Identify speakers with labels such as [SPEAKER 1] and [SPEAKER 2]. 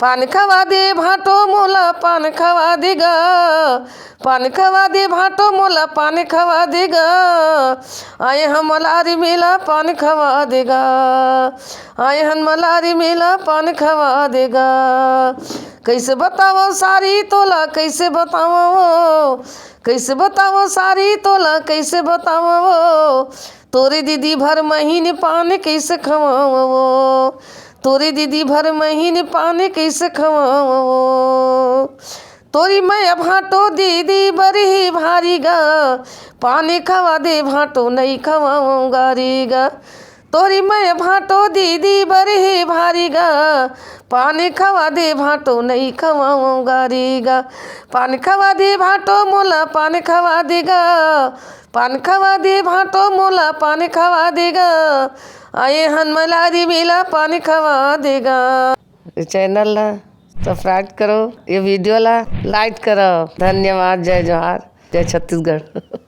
[SPEAKER 1] पान खवा दे भाटो मोला पान खवा दे ग, पान खवा दे भाटो मोला पान खवा दे ग, आए हम मलारी मेला पान खवा दे ग, आए हम मलारी मेला पान खवा दे ग। कैसे बताओ सारी तोला कैसे बताओ, कैसे बताओ सारी तोला कैसे बताओ, तोरी दीदी भर महीने पान कैसे खवाओ, तोरी दीदी भर महीने पान कैसे खवाओ, तोरी मैं भाटो दीदी बड़ी भारी गा, पानी खवा दे भाटो नहीं खवाऊंगा री गा, तोरी मैं भाटो दीदी बड़ी भारी गा, पानी खवा दे भाटो नहीं खवाऊंगा री गा, पान खवा दे भाटो मोला पान खवा देगा, पान खवा दे भाटो मोला पान खवा देगा, आए हन मलारी मेला पान खवा देगा। चैनल ला सब्सक्राइब करो, ये वीडियो ला लाइक करो। धन्यवाद। जय जोहार, जय छत्तीसगढ़।